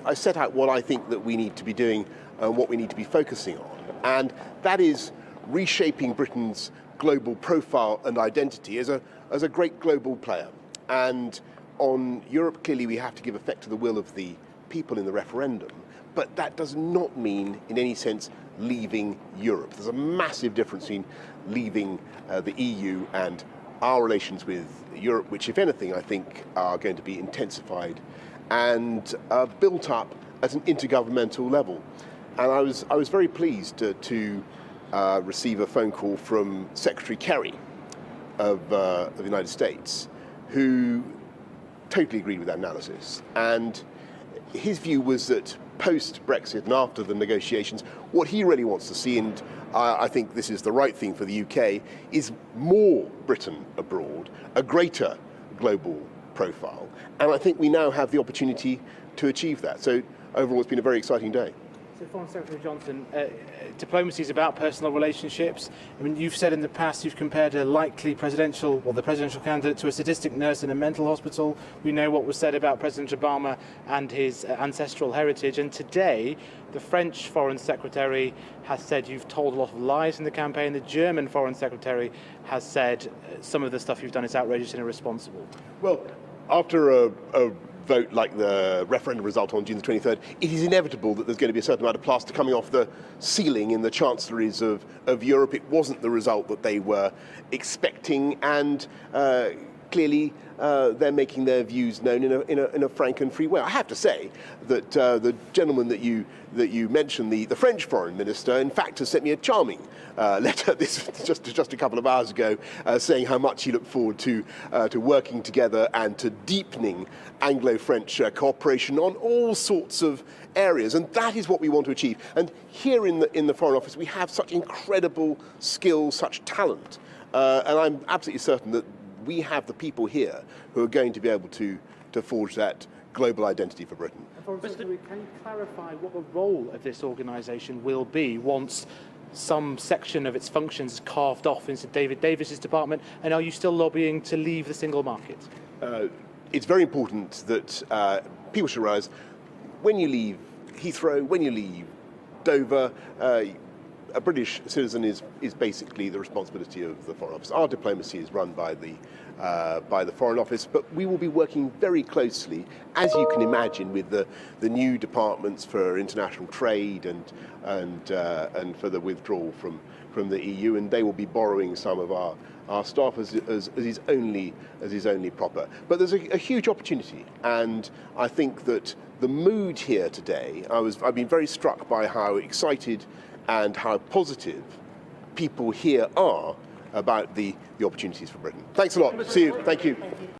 I set out what I think that we need to be doing and what we need to be focusing on. And that is reshaping Britain's global profile and identity as a great global player. And on Europe, clearly we have to give effect to the will of the people in the referendum, but that does not mean in any sense leaving Europe. There's a massive difference between leaving the EU and our relations with Europe, which if anything I think are going to be intensified and built up at an intergovernmental level. And I was very pleased to receive a phone call from Secretary Kerry of the United States, who totally agreed with that analysis. And his view was that post-Brexit and after the negotiations, what he really wants to see, and I think this is the right thing for the UK, is more Britain abroad, a greater global profile. And I think we now have the opportunity to achieve that. So overall, it's been a very exciting day. So, Foreign Secretary Johnson, diplomacy is about personal relationships. I mean, you've said in the past you've compared a likely the presidential candidate to a sadistic nurse in a mental hospital. We know what was said about President Obama and his ancestral heritage. And today, the French Foreign Secretary has said you've told a lot of lies in the campaign. The German Foreign Secretary has said some of the stuff you've done is outrageous and irresponsible. Well, after a vote like the referendum result on June the 23rd, it is inevitable that there's going to be a certain amount of plaster coming off the ceiling in the chancelleries of Europe. It wasn't the result that they were expecting, and clearly they're making their views known in a frank and free way. I have to say that the gentleman that you mentioned, the French foreign minister, in fact has sent me a charming letter just a couple of hours ago, saying how much he looked forward to working together and to deepening Anglo-French cooperation on all sorts of areas, and that is what we want to achieve. And here in the Foreign Office, we have such incredible skill, such talent, and I'm absolutely certain that we have the people here who are going to be able to forge that global identity for Britain. Can you clarify what the role of this organisation will be once some section of its functions is carved off into David Davis's department, and are you still lobbying to leave the single market? It's very important that people should realise when you leave Heathrow, when you leave Dover, a British citizen is basically the responsibility of the Foreign Office. Our diplomacy is run by the Foreign Office, but we will be working very closely, as you can imagine, with the new departments for international trade and for the withdrawal from the EU, and they will be borrowing some of our staff as is only proper. But there's a huge opportunity, and I think that the mood here today, I've been very struck by how excited and how positive people here are about the opportunities for Britain. Thanks a lot. See you. Thank you.